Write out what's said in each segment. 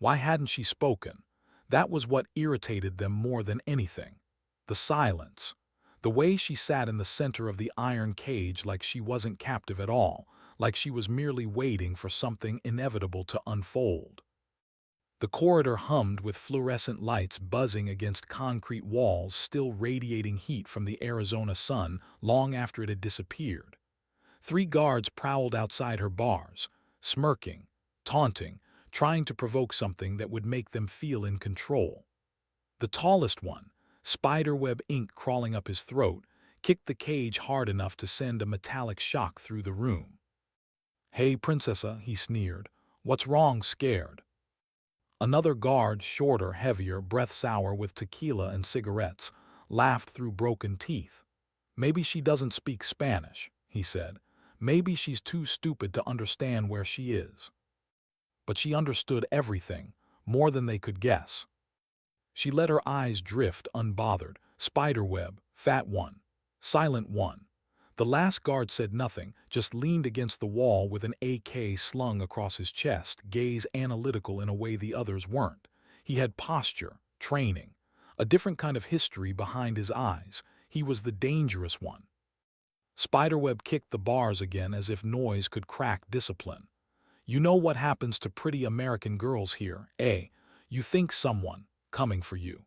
Why hadn't she spoken? That was what irritated them more than anything. The silence. The way she sat in the center of the iron cage like she wasn't captive at all, like she was merely waiting for something inevitable to unfold. The corridor hummed with fluorescent lights buzzing against concrete walls still radiating heat from the Arizona sun long after it had disappeared. 3 guards prowled outside her bars, smirking, taunting, trying to provoke something that would make them feel in control. The tallest one, spiderweb ink crawling up his throat, kicked the cage hard enough to send a metallic shock through the room. "Hey, Princessa," he sneered. "What's wrong, scared?" Another guard, shorter, heavier, breath sour with tequila and cigarettes, laughed through broken teeth. "Maybe she doesn't speak Spanish," he said. "Maybe she's too stupid to understand where she is." But she understood everything, more than they could guess. She let her eyes drift unbothered. Spiderweb, fat one, silent one. The last guard said nothing, just leaned against the wall with an AK slung across his chest, gaze analytical in a way the others weren't. He had posture, training, a different kind of history behind his eyes. He was the dangerous one. Spiderweb kicked the bars again as if noise could crack discipline. "You know what happens to pretty American girls here, eh? You think someone coming for you."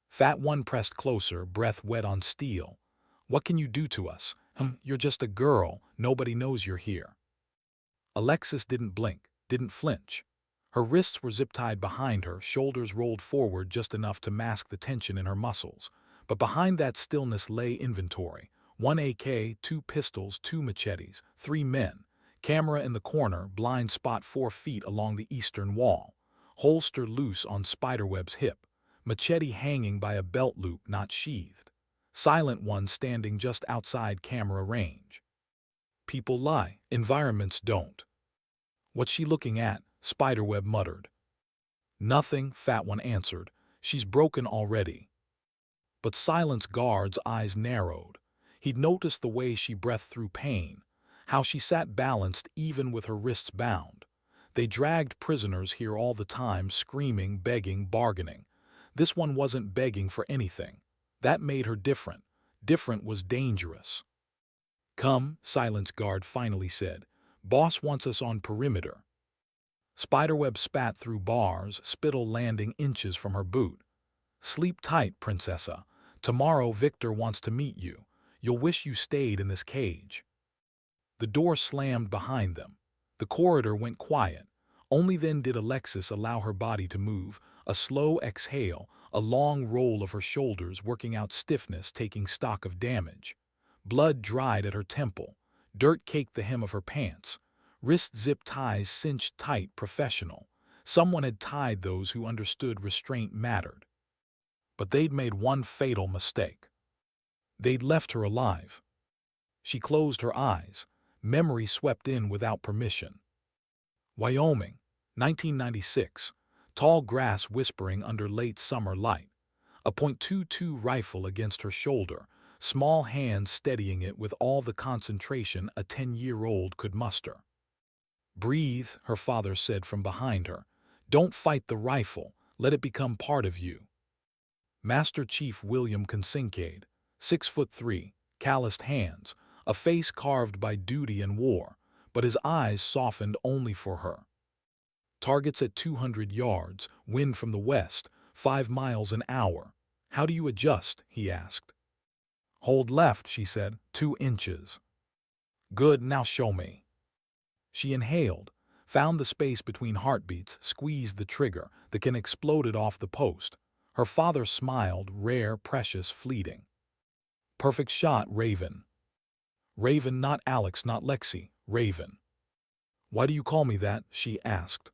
Fat one pressed closer, breath wet on steel. "What can you do to us? You're just a girl. Nobody knows you're here." Alexis didn't blink, didn't flinch. Her wrists were zip-tied behind her, shoulders rolled forward just enough to mask the tension in her muscles. But behind that stillness lay inventory. 1 AK, 2 pistols, 2 machetes, 3 men. Camera in the corner, blind spot 4 feet along the eastern wall. Holster loose on Spiderweb's hip. Machete hanging by a belt loop not sheathed. Silent one standing just outside camera range. "People lie, environments don't." "What's she looking at?" Spiderweb muttered. "Nothing," Fat one answered. "She's broken already." But Silent's guard's eyes narrowed. He'd noticed the way she breathed through pain, how she sat balanced even with her wrists bound. They dragged prisoners here all the time, screaming, begging, bargaining. This one wasn't begging for anything. That made her different. Different was dangerous. "Come," Silent's guard finally said. "Boss wants us on perimeter." Spiderweb spat through bars, spittle landing inches from her boot. "Sleep tight, Princessa. Tomorrow Victor wants to meet you. You'll wish you stayed in this cage." The door slammed behind them. The corridor went quiet. Only then did Alexis allow her body to move, a slow exhale, a long roll of her shoulders working out stiffness, taking stock of damage. Blood dried at her temple. Dirt caked the hem of her pants. Wrist zip ties cinched tight, professional. Someone had tied those who understood restraint mattered. But they'd made one fatal mistake. They'd left her alive. She closed her eyes. Memory swept in without permission. Wyoming, 1996. Tall grass whispering under late summer light. A .22 rifle against her shoulder, small hands steadying it with all the concentration a 10-year-old could muster. "Breathe," her father said from behind her. "Don't fight the rifle. Let it become part of you." Master Chief William Kincaid, 6'3", calloused hands, a face carved by duty and war, but his eyes softened only for her. Targets at 200 yards, wind from the west, 5 miles an hour. "How do you adjust?" he asked. "Hold left," she said, 2 inches. "Good, now show me." She inhaled, found the space between heartbeats, squeezed the trigger. The can exploded off the post. Her father smiled, rare, precious, fleeting. "Perfect shot, Raven." "Raven, not Alex, not Lexi, Raven." "Why do you call me that?" she asked.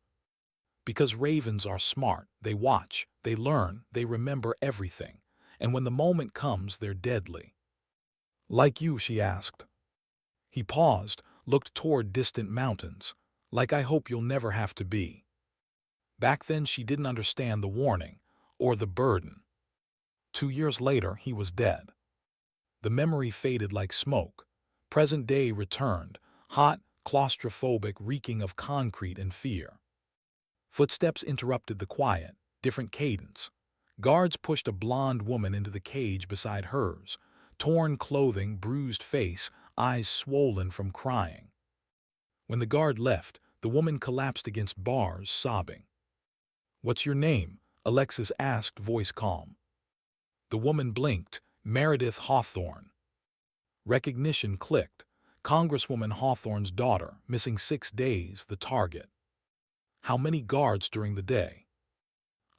"Because ravens are smart. They watch, they learn, they remember everything. And when the moment comes, they're deadly." "Like you?" she asked. He paused, looked toward distant mountains. "Like I hope you'll never have to be." Back then she didn't understand the warning, or the burden. 2 years later, he was dead. The memory faded like smoke. Present day returned, hot, claustrophobic, reeking of concrete and fear. Footsteps interrupted the quiet, different cadence. Guards pushed a blonde woman into the cage beside hers, torn clothing, bruised face, eyes swollen from crying. When the guard left, the woman collapsed against bars, sobbing. "What's your name?" Alexis asked, voice calm. The woman blinked. "Meredith Hawthorne." Recognition clicked. Congresswoman Hawthorne's daughter, missing 6 days, the target. "How many guards during the day?"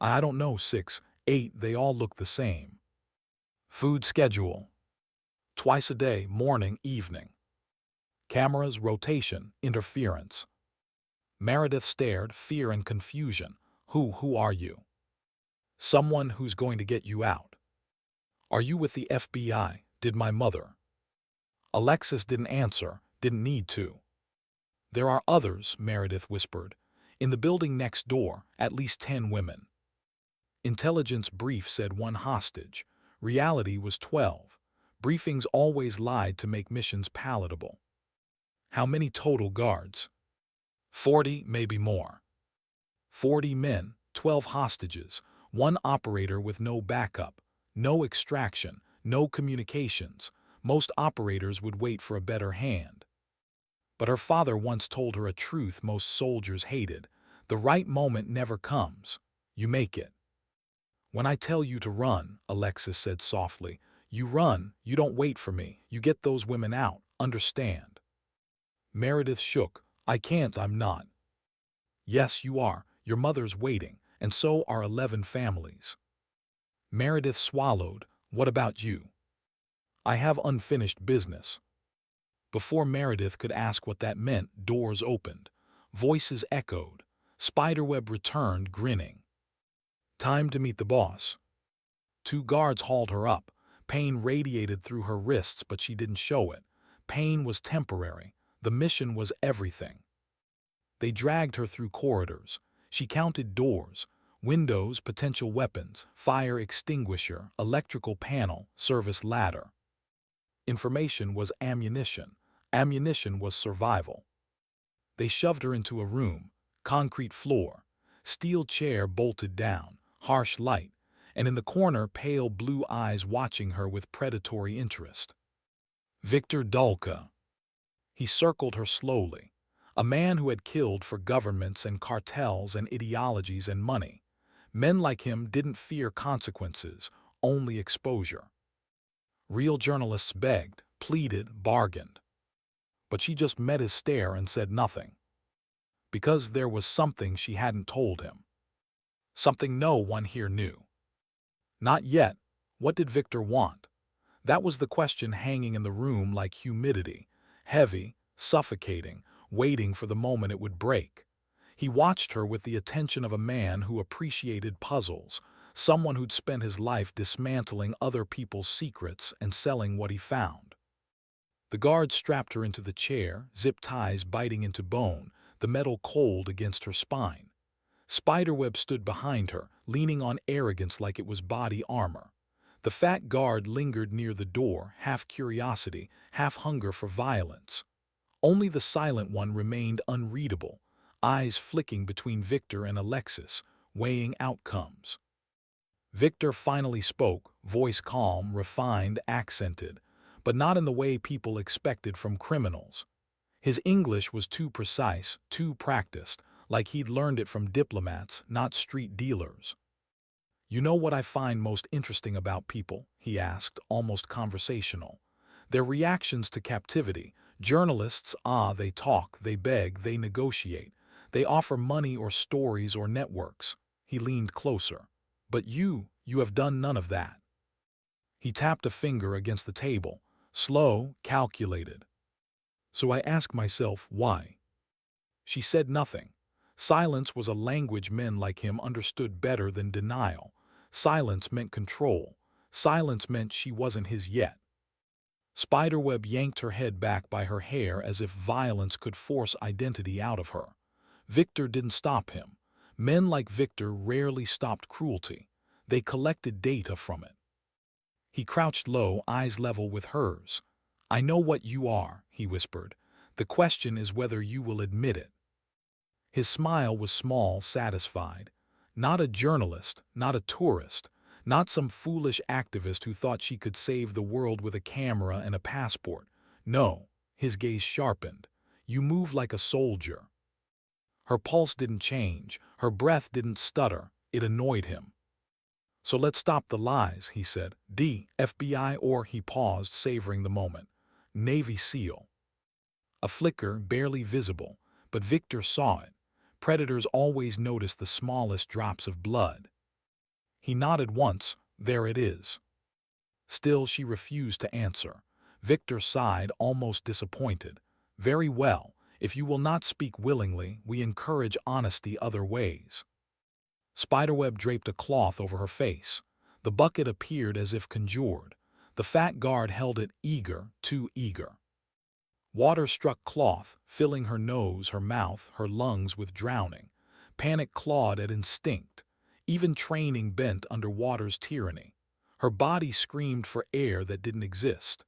"I don't know, 6, 8, they all look the same." "Food schedule?" "Twice a day, morning, evening." "Cameras, rotation, interference?" Meredith stared, fear and confusion. Who are you?" "Someone who's going to get you out." "Are you with the FBI? Did my mother?" Alexis didn't answer, didn't need to. "There are others," Meredith whispered. "In the building next door, at least 10 women." Intelligence brief said 1 hostage. Reality was 12. Briefings always lied to make missions palatable. "How many total guards?" 40, maybe more." 40 men, 12 hostages, 1 operator with no backup, no extraction, no communications. Most operators would wait for a better hand. But her father once told her a truth most soldiers hated. The right moment never comes. You make it. "When I tell you to run," Alexis said softly, "you run, you don't wait for me. You get those women out, understand?" Meredith shook. "I can't, I'm not." "Yes, you are. Your mother's waiting, and so are 11 families." Meredith swallowed. "What about you?" "I have unfinished business." Before Meredith could ask what that meant, doors opened. Voices echoed. Spiderweb returned, grinning. "Time to meet the boss." 2 guards hauled her up. Pain radiated through her wrists, but she didn't show it. Pain was temporary. The mission was everything. They dragged her through corridors. She counted doors, windows, potential weapons, fire extinguisher, electrical panel, service ladder. Information was ammunition. Ammunition was survival. They shoved her into a room, concrete floor, steel chair bolted down, harsh light, and in the corner pale blue eyes watching her with predatory interest. Victor Dulca. He circled her slowly. A man who had killed for governments and cartels and ideologies and money. Men like him didn't fear consequences, only exposure. Real journalists begged, pleaded, bargained. But she just met his stare and said nothing. Because there was something she hadn't told him. Something no one here knew. Not yet. What did Victor want? That was the question hanging in the room like humidity, heavy, suffocating, waiting for the moment it would break. He watched her with the attention of a man who appreciated puzzles, someone who'd spent his life dismantling other people's secrets and selling what he found. The guard strapped her into the chair, zip ties biting into bone, the metal cold against her spine. Spiderweb stood behind her, leaning on arrogance like it was body armor. The fat guard lingered near the door, half curiosity, half hunger for violence. Only the silent one remained unreadable, eyes flicking between Victor and Alexis, weighing outcomes. Victor finally spoke, voice calm, refined, accented, but not in the way people expected from criminals. His English was too precise, too practiced, like he'd learned it from diplomats, not street dealers. "You know what I find most interesting about people?" he asked, almost conversational. "Their reactions to captivity. Journalists, they talk, they beg, they negotiate. They offer money or stories or networks." He leaned closer. "But you have done none of that." He tapped a finger against the table, slow, calculated. "So I ask myself, why?" She said nothing. Silence was a language men like him understood better than denial. Silence meant control. Silence meant she wasn't his yet. Spiderweb yanked her head back by her hair as if violence could force identity out of her. Victor didn't stop him. Men like Victor rarely stopped cruelty. They collected data from it. He crouched low, eyes level with hers. "I know what you are," he whispered. "The question is whether you will admit it." His smile was small, satisfied. Not a journalist, not a tourist, not some foolish activist who thought she could save the world with a camera and a passport. No, his gaze sharpened. You move like a soldier. Her pulse didn't change, her breath didn't stutter. It annoyed him. So let's stop the lies, he said. FBI or, he paused, savoring the moment. Navy SEAL. A flicker, barely visible, but Victor saw it. Predators always notice the smallest drops of blood. He nodded once. There it is. Still, she refused to answer. Victor sighed, almost disappointed. Very well. If you will not speak willingly, we encourage honesty other ways. Spiderweb draped a cloth over her face. The bucket appeared as if conjured. The fat guard held it, eager, too eager. Water struck cloth, filling her nose, her mouth, her lungs with drowning. Panic clawed at instinct. Even training bent under water's tyranny. Her body screamed for air that didn't exist.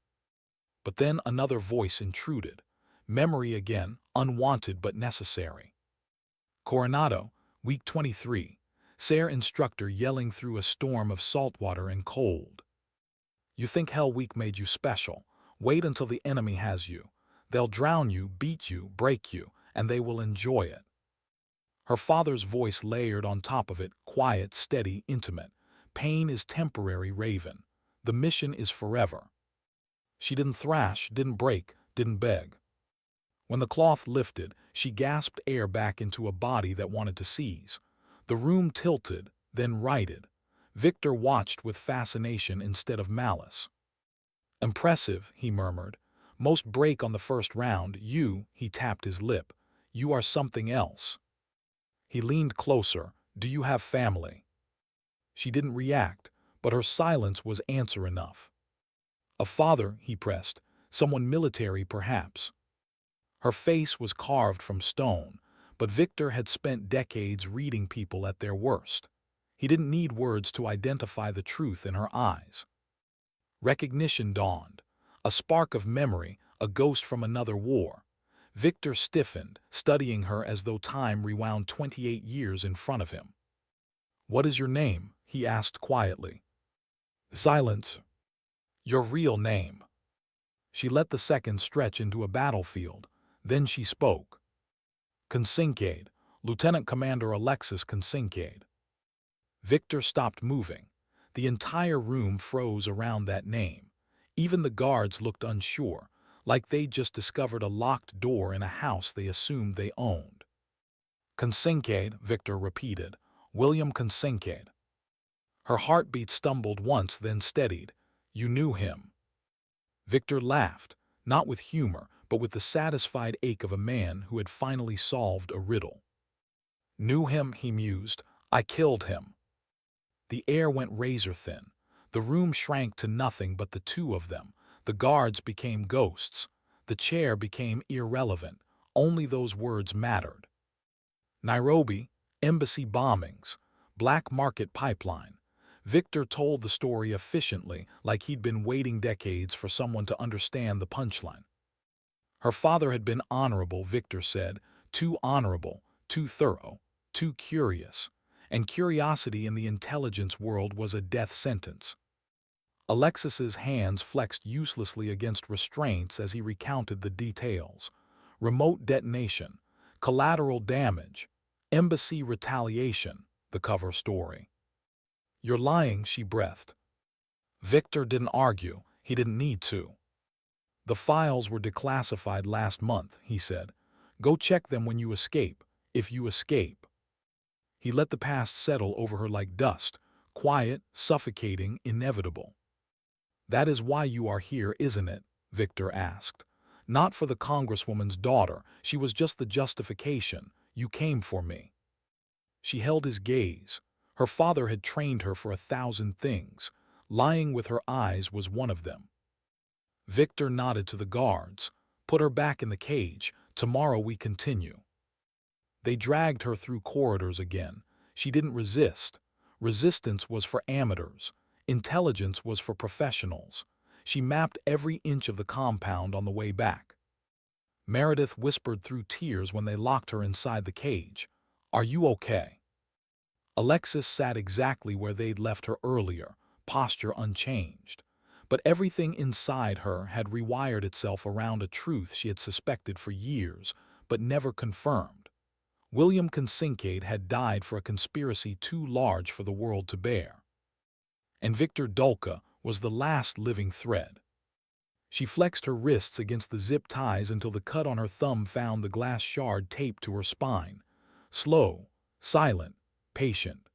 But then another voice intruded. Memory again, unwanted but necessary. Coronado, week 23. SARE instructor yelling through a storm of saltwater and cold. You think Hell Week made you special. Wait until the enemy has you. They'll drown you, beat you, break you, and they will enjoy it. Her father's voice layered on top of it, quiet, steady, intimate. Pain is temporary, Raven. The mission is forever. She didn't thrash, didn't break, didn't beg. When the cloth lifted, she gasped air back into a body that wanted to seize. The room tilted, then righted. Victor watched with fascination instead of malice. Impressive, he murmured. Most break on the first round. You, he tapped his lip. You are something else. He leaned closer. Do you have family? She didn't react, but her silence was answer enough. A father, he pressed. Someone military, perhaps. Her face was carved from stone, but Victor had spent decades reading people at their worst. He didn't need words to identify the truth in her eyes. Recognition dawned. A spark of memory, a ghost from another war. Victor stiffened, studying her as though time rewound 28 years in front of him. What is your name? He asked quietly. Silence. Your real name. She let the seconds stretch into a battlefield. Then she spoke. Kincaid, Lieutenant Commander Alexis Kincaid. Victor stopped moving. The entire room froze around that name. Even the guards looked unsure, like they'd just discovered a locked door in a house they assumed they owned. Kincaid, Victor repeated. William Kincaid. Her heartbeat stumbled once, then steadied. You knew him. Victor laughed, not with humor, but with the satisfied ache of a man who had finally solved a riddle. Knew him, he mused. I killed him. The air went razor-thin. The room shrank to nothing but the two of them. The guards became ghosts. The chair became irrelevant. Only those words mattered. Nairobi, embassy bombings, black market pipeline. Victor told the story efficiently, like he'd been waiting decades for someone to understand the punchline. Her father had been honorable, Victor said, too honorable, too thorough, too curious. And curiosity in the intelligence world was a death sentence. Alexis's hands flexed uselessly against restraints as he recounted the details. Remote detonation, collateral damage, embassy retaliation, the cover story. You're lying, she breathed. Victor didn't argue. He didn't need to. The files were declassified last month, he said. Go check them when you escape, if you escape. He let the past settle over her like dust, quiet, suffocating, inevitable. That is why you are here, isn't it? Victor asked. Not for the congresswoman's daughter. She was just the justification. You came for me. She held his gaze. Her father had trained her for 1,000 things. Lying with her eyes was one of them. Victor nodded to the guards. Put her back in the cage. Tomorrow we continue. They dragged her through corridors again. She didn't resist. Resistance was for amateurs. Intelligence was for professionals. She mapped every inch of the compound on the way back. Meredith whispered through tears when they locked her inside the cage. "Are you okay?" Alexis sat exactly where they'd left her earlier, posture unchanged. But everything inside her had rewired itself around a truth she had suspected for years, but never confirmed. William Kincaid had died for a conspiracy too large for the world to bear. And Victor Dulca was the last living thread. She flexed her wrists against the zip ties until the cut on her thumb found the glass shard taped to her spine. Slow, silent, patient.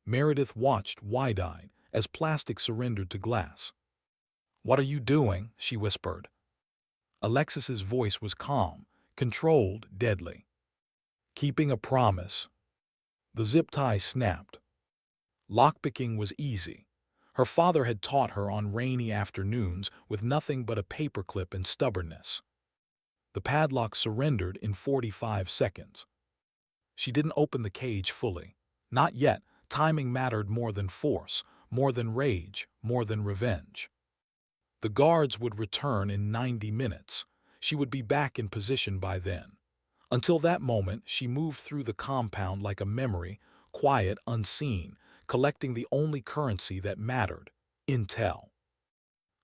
Meredith watched wide-eyed as plastic surrendered to glass. "What are you doing?" she whispered. Alexis's voice was calm, controlled, deadly. "Keeping a promise." The zip tie snapped. Lockpicking was easy. Her father had taught her on rainy afternoons with nothing but a paperclip and stubbornness. The padlock surrendered in 45 seconds. She didn't open the cage fully. Not yet. Timing mattered more than force, more than rage, more than revenge. The guards would return in 90 minutes. She would be back in position by then. Until that moment, she moved through the compound like a memory, quiet, unseen, collecting the only currency that mattered: intel.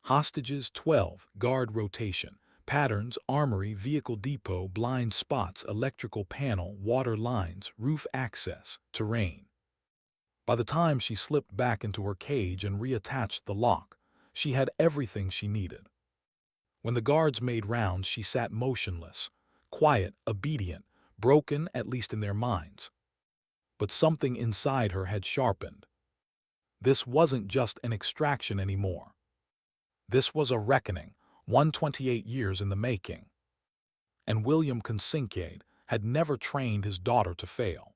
Hostages 12, guard rotation, patterns, armory, vehicle depot, blind spots, electrical panel, water lines, roof access, terrain. By the time she slipped back into her cage and reattached the lock, she had everything she needed. When the guards made rounds, she sat motionless, quiet, obedient, broken at least in their minds. But something inside her had sharpened. This wasn't just an extraction anymore. This was a reckoning, 128 years in the making. And William Kincaid had never trained his daughter to fail.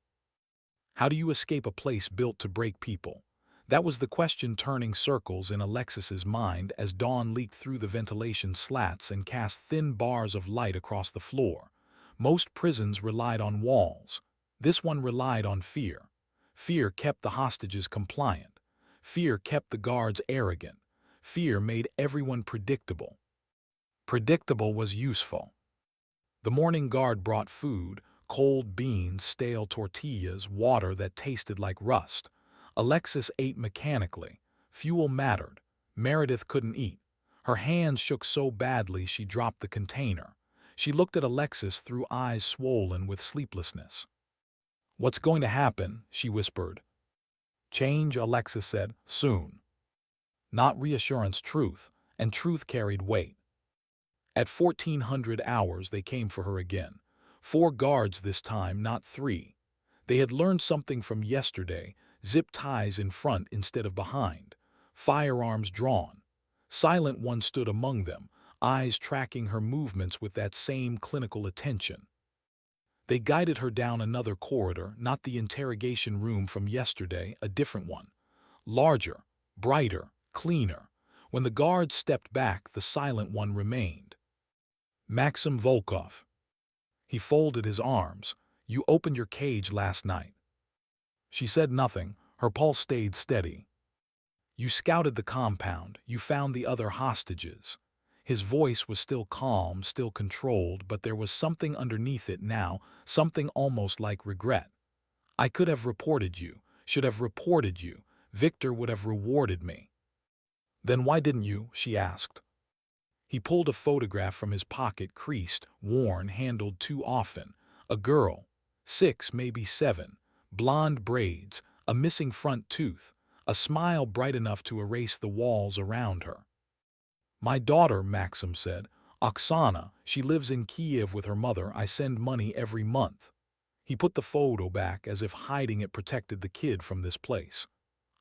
How do you escape a place built to break people? That was the question turning circles in Alexis's mind as dawn leaked through the ventilation slats and cast thin bars of light across the floor. Most prisons relied on walls. This one relied on fear. Fear kept the hostages compliant. Fear kept the guards arrogant. Fear made everyone predictable. Predictable was useful. The morning guard brought food: cold beans, stale tortillas, water that tasted like rust. Alexis ate mechanically. Fuel mattered. Meredith couldn't eat. Her hands shook so badly she dropped the container. She looked at Alexis through eyes swollen with sleeplessness. "What's going to happen?" she whispered. "Change," Alexis said. "Soon." Not reassurance, truth, and truth carried weight. At 1400 hours they came for her again. 4 guards this time, not 3. They had learned something from yesterday: zip ties in front instead of behind, firearms drawn. Silent One stood among them, eyes tracking her movements with that same clinical attention. They guided her down another corridor, not the interrogation room from yesterday, a different one. Larger, brighter, cleaner. When the guards stepped back, the Silent One remained. Maxim Volkov. He folded his arms. "You opened your cage last night." She said nothing. Her pulse stayed steady. "You scouted the compound. You found the other hostages." His voice was still calm, still controlled, but there was something underneath it now, something almost like regret. "I could have reported you, should have reported you. Victor would have rewarded me." "Then why didn't you?" she asked. He pulled a photograph from his pocket, creased, worn, handled too often. A girl, 6, maybe 7, blonde braids, a missing front tooth, a smile bright enough to erase the walls around her. "My daughter," Maxim said. "Oksana, she lives in Kiev with her mother. I send money every month." He put the photo back as if hiding it protected the kid from this place.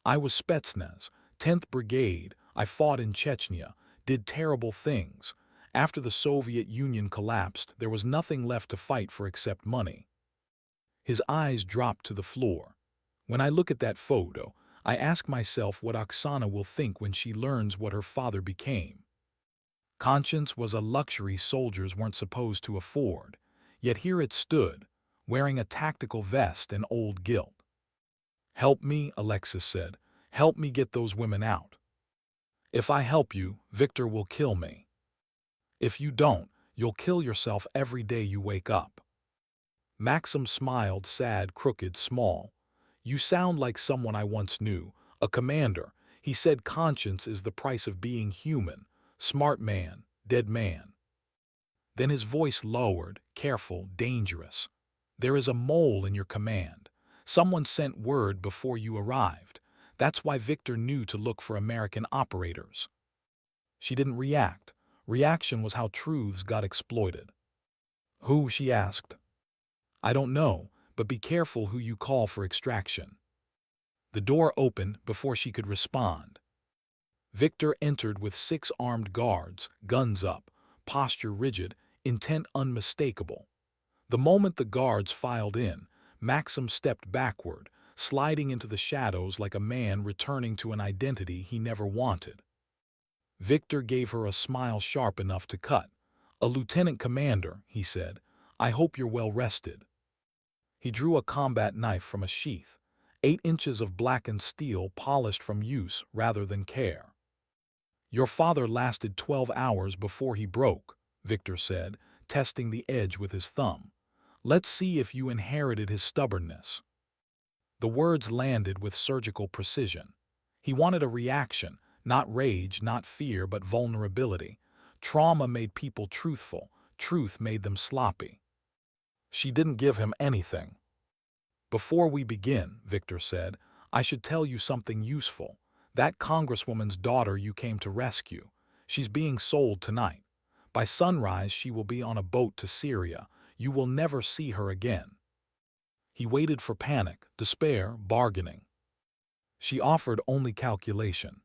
"I was Spetsnaz, 10th Brigade. I fought in Chechnya, did terrible things. After the Soviet Union collapsed, there was nothing left to fight for except money." His eyes dropped to the floor. "When I look at that photo, I ask myself what Oksana will think when she learns what her father became." Conscience was a luxury soldiers weren't supposed to afford, yet here it stood, wearing a tactical vest and old guilt. "Help me," Alexis said. "Help me get those women out. If I help you, Victor will kill me. If you don't, You'll kill yourself every day you wake up." Maxim smiled, sad, crooked, small. "You sound like someone I once knew, a commander." He said, "Conscience is the price of being human. Smart man, dead man." Then his voice lowered, careful, dangerous. "There is a mole in your command. Someone sent word before you arrived. That's why Victor knew to look for American operators." She didn't react. Reaction was how truths got exploited. "Who?" she asked. "I don't know, but be careful who you call for extraction." The door opened before she could respond. Victor entered with 6 armed guards, guns up, posture rigid, intent unmistakable. The moment the guards filed in, Maxim stepped backward, sliding into the shadows like a man returning to an identity he never wanted. Victor gave her a smile sharp enough to cut. "A lieutenant commander," he said. "I hope you're well rested." He drew a combat knife from a sheath, 8 inches of blackened steel polished from use rather than care. "Your father lasted 12 hours before he broke," Victor said, testing the edge with his thumb. "Let's see if you inherited his stubbornness." The words landed with surgical precision. He wanted a reaction, not rage, not fear, but vulnerability. Trauma made people truthful. Truth made them sloppy. She didn't give him anything. "Before we begin," Victor said, "I should tell you something useful. That congresswoman's daughter you came to rescue, she's being sold tonight. By sunrise she will be on a boat to Syria. You will never see her again." He waited for panic, despair, bargaining. She offered only calculation.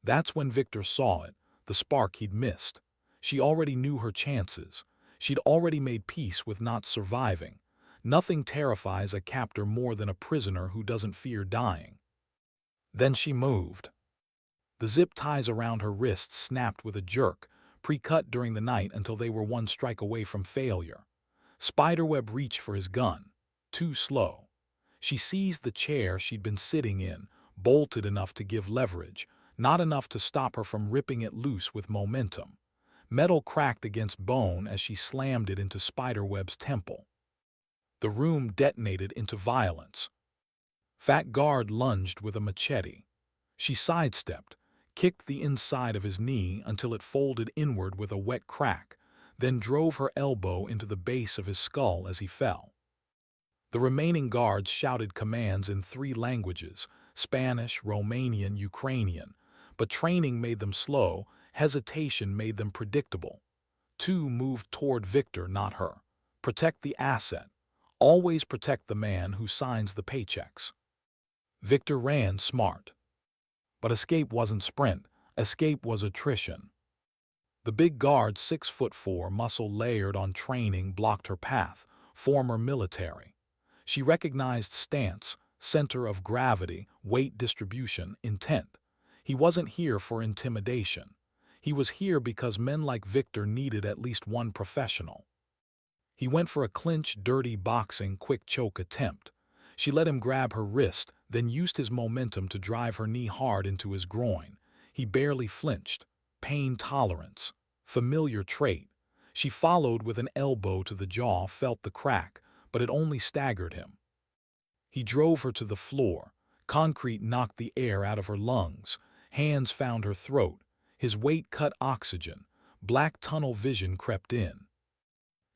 That's when Victor saw it, the spark he'd missed. She already knew her chances. She'd already made peace with not surviving. Nothing terrifies a captor more than a prisoner who doesn't fear dying. Then she moved. The zip ties around her wrists snapped with a jerk, pre-cut during the night until they were 1 strike away from failure. Spiderweb reached for his gun. Too slow. She seized the chair she'd been sitting in, bolted enough to give leverage, not enough to stop her from ripping it loose with momentum. Metal cracked against bone as she slammed it into Spiderweb's temple. The room detonated into violence. Fat guard lunged with a machete. She sidestepped, kicked the inside of his knee until it folded inward with a wet crack, then drove her elbow into the base of his skull as he fell. The remaining guards shouted commands in 3 languages, Spanish, Romanian, Ukrainian, but training made them slow, hesitation made them predictable. 2 moved toward Victor, not her. Protect the asset. Always protect the man who signs the paychecks. Victor ran smart. But escape wasn't sprint. Escape was attrition. The big guard, 6'4", muscle layered on training, blocked her path, former military. She recognized stance, center of gravity, weight distribution, intent. He wasn't here for intimidation. He was here because men like Victor needed at least one professional. He went for a clinch, dirty boxing, quick choke attempt. She let him grab her wrist, then used his momentum to drive her knee hard into his groin. He barely flinched. Pain tolerance. Familiar trait. She followed with an elbow to the jaw, felt the crack, but it only staggered him. He drove her to the floor. Concrete knocked the air out of her lungs. Hands found her throat. His weight cut oxygen. Black tunnel vision crept in.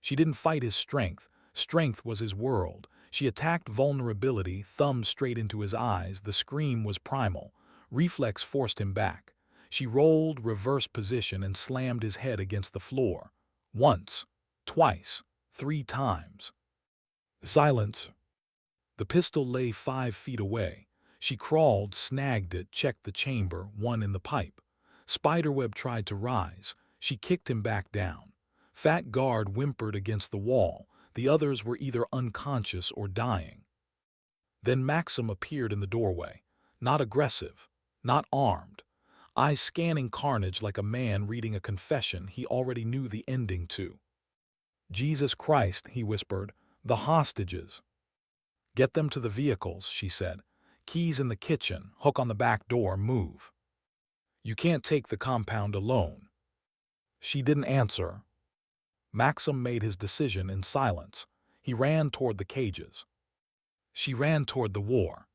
She didn't fight his strength. Strength was his world. She attacked vulnerability, thumb straight into his eyes. The scream was primal. Reflex forced him back. She rolled, reversed position, and slammed his head against the floor. Once, twice, 3 times. Silence. The pistol lay 5 feet away. She crawled, snagged it, checked the chamber, one in the pipe. Spiderweb tried to rise. She kicked him back down. Fat guard whimpered against the wall. The others were either unconscious or dying. Then Maxim appeared in the doorway. Not aggressive, not armed. Eyes scanning carnage like a man reading a confession he already knew the ending to. "Jesus Christ," he whispered, "the hostages." "Get them to the vehicles," she said. "Keys in the kitchen, hook on the back door, move. You can't take the compound alone." She didn't answer. Maxim made his decision in silence. He ran toward the cages. She ran toward the war.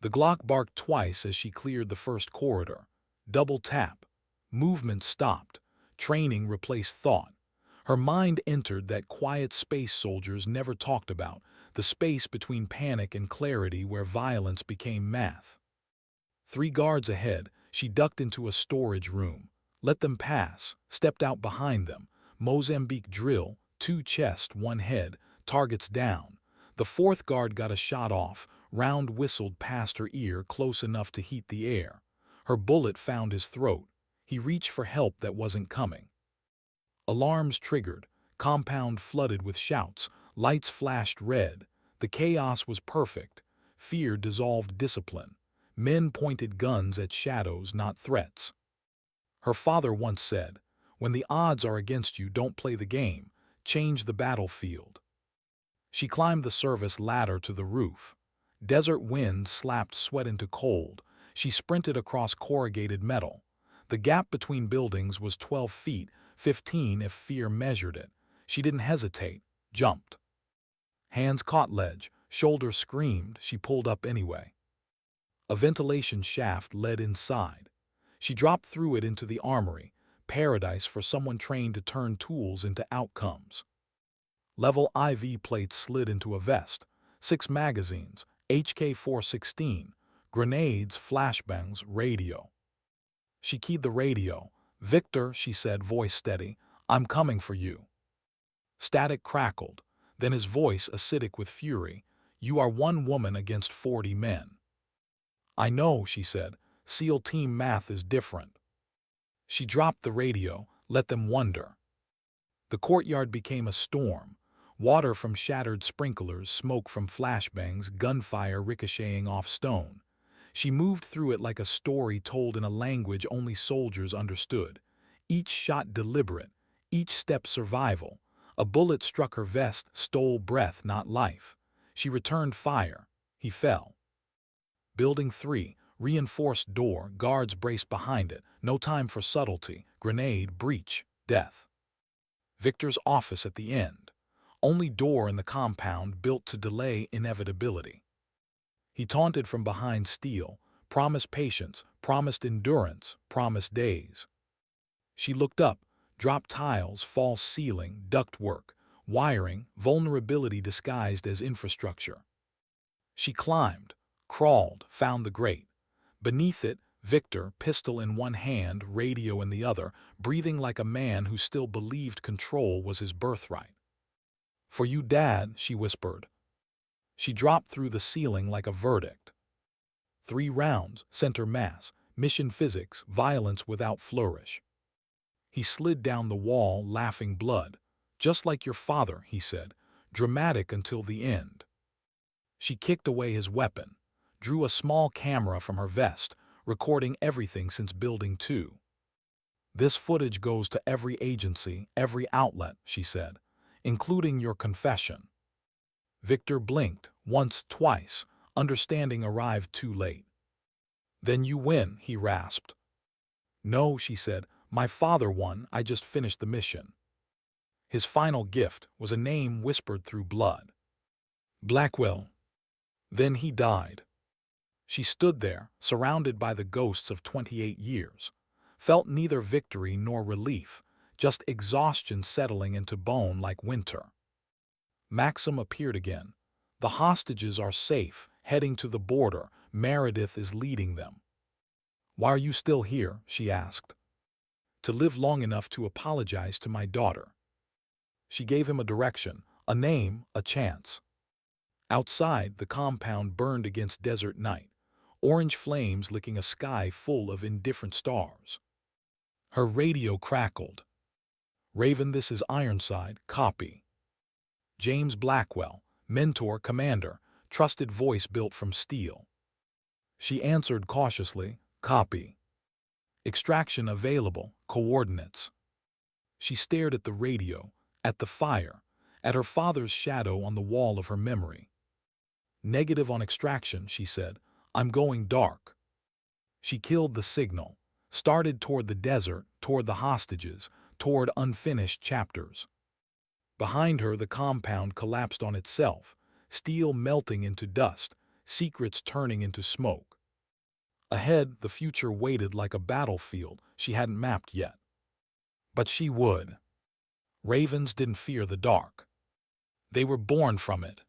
The Glock barked twice as she cleared the first corridor. Double tap. Movement stopped. Training replaced thought. Her mind entered that quiet space soldiers never talked about, the space between panic and clarity where violence became math. 3 guards ahead, she ducked into a storage room. Let them pass, stepped out behind them. Mozambique drill, 2 chest, 1 head, targets down. The 4th guard got a shot off, round whistled past her ear close enough to heat the air. Her bullet found his throat. He reached for help that wasn't coming. Alarms triggered, compound flooded with shouts, lights flashed red. The chaos was perfect. Fear dissolved discipline. Men pointed guns at shadows, not threats. Her father once said, "When the odds are against you, don't play the game. Change the battlefield." She climbed the service ladder to the roof. Desert wind slapped sweat into cold. She sprinted across corrugated metal. The gap between buildings was 12 feet, 15 if fear measured it. She didn't hesitate, jumped. Hands caught ledge, shoulders screamed, she pulled up anyway. A ventilation shaft led inside. She dropped through it into the armory, paradise for someone trained to turn tools into outcomes. Level IV plates slid into a vest, 6 magazines, HK-416, grenades, flashbangs, radio. She keyed the radio. "Victor," she said, voice steady, "I'm coming for you." Static crackled, then his voice acidic with fury, "You are 1 woman against 40 men." "I know," she said, "SEAL team math is different." She dropped the radio, let them wonder. The courtyard became a storm. Water from shattered sprinklers, smoke from flashbangs, gunfire ricocheting off stone. She moved through it like a story told in a language only soldiers understood. Each shot deliberate, each step survival. A bullet struck her vest, stole breath, not life. She returned fire. He fell. Building 3, reinforced door, guards braced behind it. No time for subtlety. Grenade, breach, death. Victor's office at the end. Only door in the compound built to delay inevitability. He taunted from behind steel, promised patience, promised endurance, promised days. She looked up, dropped tiles, false ceiling, ductwork, wiring, vulnerability disguised as infrastructure. She climbed, crawled, found the grate. Beneath it, Victor, pistol in one hand, radio in the other, breathing like a man who still believed control was his birthright. "For you, Dad," she whispered. She dropped through the ceiling like a verdict. 3 rounds, center mass, mission physics, violence without flourish. He slid down the wall, laughing blood. "Just like your father," he said, dramatic until the end. She kicked away his weapon, drew a small camera from her vest, recording everything since Building 2. "This footage goes to every agency, every outlet," she said, "including your confession." Victor blinked, once, twice. Understanding arrived too late. "Then you win," he rasped. "No," she said, "my father won, I just finished the mission." His final gift was a name whispered through blood. Blackwell. Then he died. She stood there, surrounded by the ghosts of 28 years, felt neither victory nor relief, just exhaustion settling into bone like winter. Maxim appeared again. "The hostages are safe, heading to the border. Meredith is leading them." "Why are you still here?" she asked. "To live long enough to apologize to my daughter." She gave him a direction, a name, a chance. Outside, the compound burned against desert night, orange flames licking a sky full of indifferent stars. Her radio crackled. "Raven, this is Ironside, copy." James Blackwell, mentor, commander, trusted voice built from steel. She answered cautiously, "Copy." "Extraction available, coordinates." She stared at the radio, at the fire, at her father's shadow on the wall of her memory. "Negative on extraction," she said. "I'm going dark." She killed the signal, started toward the desert, toward the hostages, toward unfinished chapters. Behind her, the compound collapsed on itself, steel melting into dust, secrets turning into smoke. Ahead, the future waited like a battlefield she hadn't mapped yet. But she would. Ravens didn't fear the dark. They were born from it.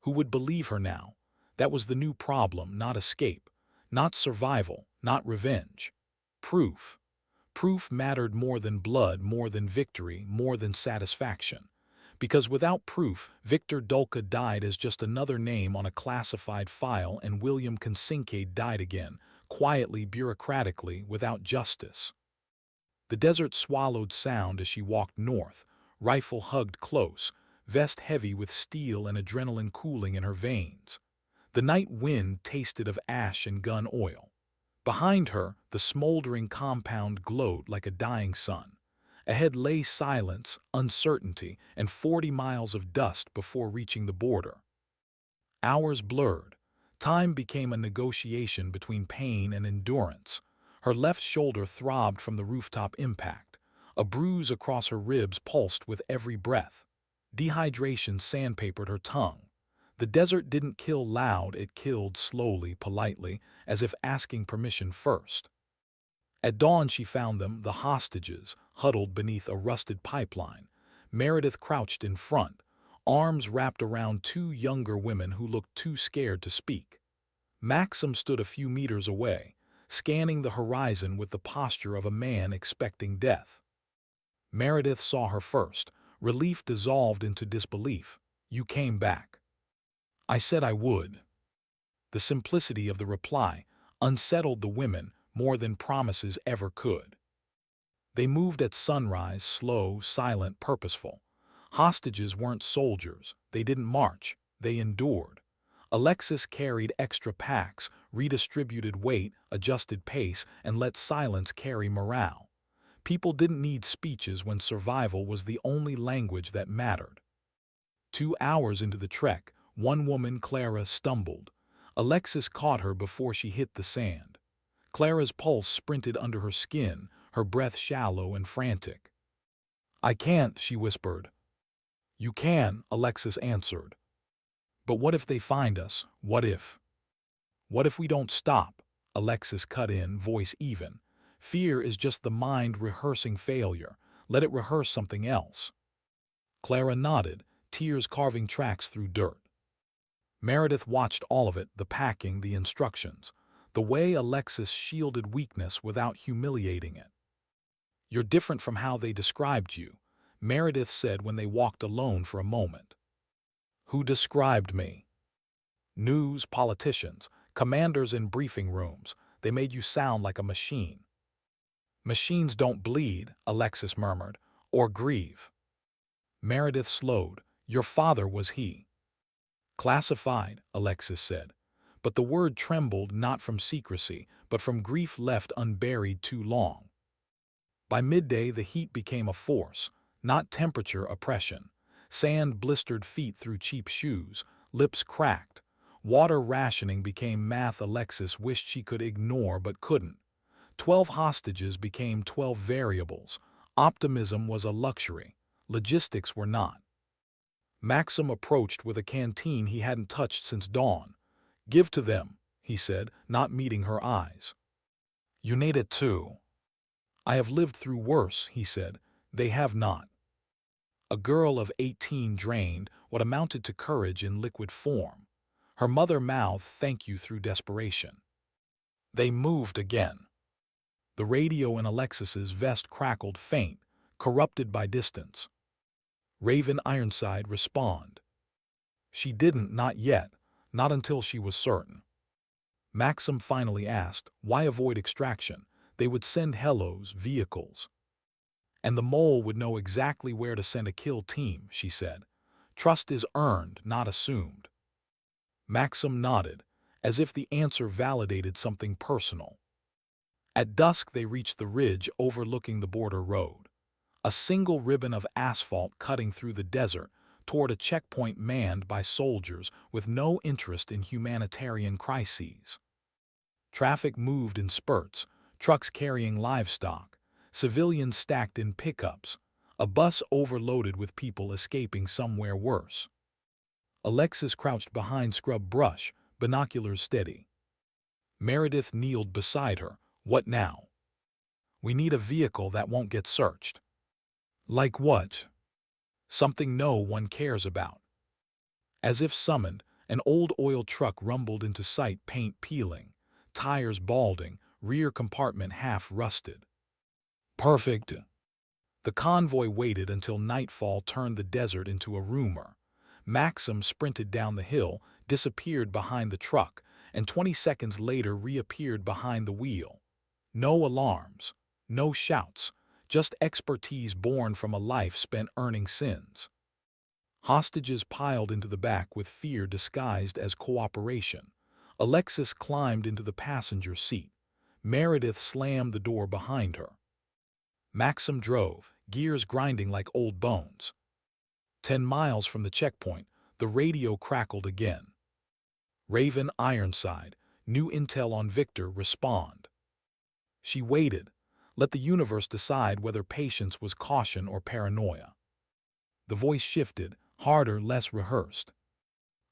Who would believe her now? That was the new problem, not escape, not survival, not revenge. Proof. Proof mattered more than blood, more than victory, more than satisfaction. Because without proof, Victor Dulca died as just another name on a classified file, and William Kincaid died again, quietly, bureaucratically, without justice. The desert swallowed sound as she walked north, rifle hugged close, vest heavy with steel and adrenaline cooling in her veins. The night wind tasted of ash and gun oil. Behind her, the smoldering compound glowed like a dying sun. Ahead lay silence, uncertainty, and 40 miles of dust before reaching the border. Hours blurred. Time became a negotiation between pain and endurance. Her left shoulder throbbed from the rooftop impact. A bruise across her ribs pulsed with every breath. Dehydration sandpapered her tongue. The desert didn't kill loud, it killed slowly, politely, as if asking permission first. At dawn she found them, the hostages, huddled beneath a rusted pipeline. Meredith crouched in front, arms wrapped around two younger women who looked too scared to speak. Maxim stood a few meters away, scanning the horizon with the posture of a man expecting death. Meredith saw her first. Relief dissolved into disbelief. "You came back." "I said I would." The simplicity of the reply unsettled the women more than promises ever could. They moved at sunrise, slow, silent, purposeful. Hostages weren't soldiers. They didn't march. They endured. Alexis carried extra packs, redistributed weight, adjusted pace, and let silence carry morale. People didn't need speeches when survival was the only language that mattered. 2 hours into the trek, one woman, Clara, stumbled. Alexis caught her before she hit the sand. Clara's pulse sprinted under her skin, her breath shallow and frantic. "I can't," she whispered. "You can," Alexis answered. "But what if they find us? What if? What if we don't stop?" Alexis cut in, voice even. "Fear is just the mind rehearsing failure. Let it rehearse something else." Clara nodded, tears carving tracks through dirt. Meredith watched all of it, the packing, the instructions, the way Alexis shielded weakness without humiliating it. "You're different from how they described you," Meredith said when they walked alone for a moment. "Who described me?" "News, politicians, commanders in briefing rooms. They made you sound like a machine." "Machines don't bleed," Alexis murmured, "or grieve." Meredith slowed. "Your father was he." "Classified," Alexis said. But the word trembled not from secrecy, but from grief left unburied too long. By midday the heat became a force, not temperature, oppression. Sand blistered feet through cheap shoes, lips cracked. Water rationing became math Alexis wished she could ignore but couldn't. 12 hostages became 12 variables. Optimism was a luxury. Logistics were not. Maxim approached with a canteen he hadn't touched since dawn. "Give to them," he said, not meeting her eyes. "You need it too." "I have lived through worse," he said. "They have not." A girl of 18 drained what amounted to courage in liquid form. Her mother mouthed thank you through desperation. They moved again. The radio in Alexis's vest crackled faint, corrupted by distance. "Raven Ironside, respond." She didn't, not yet, not until she was certain. Maxim finally asked, "Why avoid extraction? They would send helos, vehicles." "And the mole would know exactly where to send a kill team," she said. "Trust is earned, not assumed." Maxim nodded, as if the answer validated something personal. At dusk they reached the ridge overlooking the border road. A single ribbon of asphalt cutting through the desert toward a checkpoint manned by soldiers with no interest in humanitarian crises. Traffic moved in spurts, trucks carrying livestock, civilians stacked in pickups. A bus overloaded with people escaping somewhere worse. Alexis crouched behind scrub brush, binoculars steady. Meredith kneeled beside her. What now? We need a vehicle that won't get searched. Like what? Something no one cares about. As if summoned, an old oil truck rumbled into sight, paint peeling, tires balding, rear compartment half rusted. Perfect. The convoy waited until nightfall turned the desert into a rumor. Maxim sprinted down the hill, disappeared behind the truck, and 20 seconds later reappeared behind the wheel. No alarms, no shouts, just expertise born from a life spent earning sins. Hostages piled into the back with fear disguised as cooperation. Alexis climbed into the passenger seat. Meredith slammed the door behind her. Maxim drove, gears grinding like old bones. 10 miles from the checkpoint, the radio crackled again. Raven Ironside, new intel on Victor, respond. She waited. Let the universe decide whether patience was caution or paranoia. The voice shifted, harder, less rehearsed.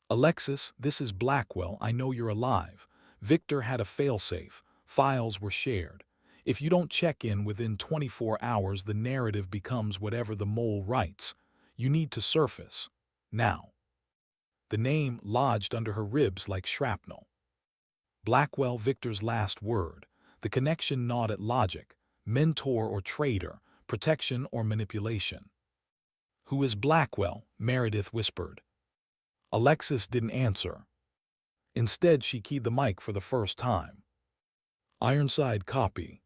Alexis, this is Blackwell. I know you're alive. Victor had a failsafe. Files were shared. If you don't check in within 24 hours, the narrative becomes whatever the mole writes. You need to surface. Now. The name lodged under her ribs like shrapnel. Blackwell, Victor's last word. The connection gnawed at logic. Mentor or traitor, protection or manipulation. Who is Blackwell? Meredith whispered. Alexis didn't answer. Instead, she keyed the mic for the first time. Ironside copy.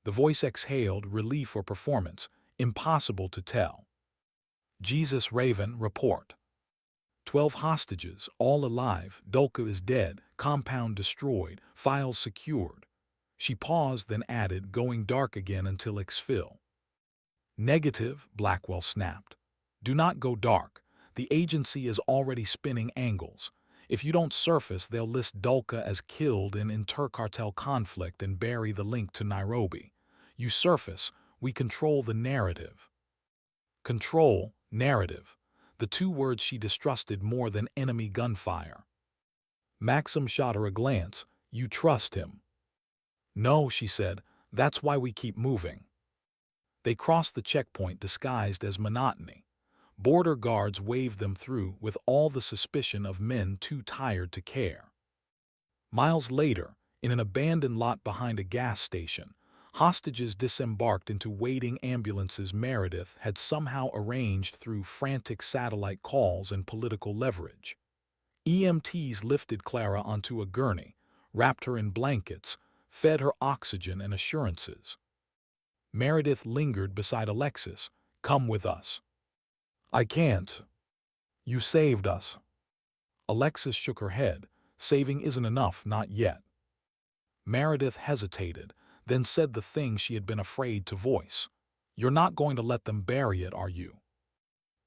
The voice exhaled, relief or performance, impossible to tell. Jesus Raven, report. 12 hostages, all alive. Dulka is dead, compound destroyed, files secured. She paused, then added, going dark again until exfil. Negative, Blackwell snapped. Do not go dark. The agency is already spinning angles. If you don't surface, they'll list Dulka as killed in intercartel conflict and bury the link to Nairobi. You surface, we control the narrative. Control, narrative. The two words she distrusted more than enemy gunfire. Maxim shot her a glance. You trust him? No, she said. That's why we keep moving. They crossed the checkpoint disguised as monotony. Border guards waved them through with all the suspicion of men too tired to care. Miles later, in an abandoned lot behind a gas station, hostages disembarked into waiting ambulances Meredith had somehow arranged through frantic satellite calls and political leverage. EMTs lifted Clara onto a gurney, wrapped her in blankets, fed her oxygen and assurances. Meredith lingered beside Alexis. Come with us. I can't. You saved us. Alexis shook her head. Saving isn't enough, not yet. Meredith hesitated, then said the thing she had been afraid to voice. You're not going to let them bury it, are you?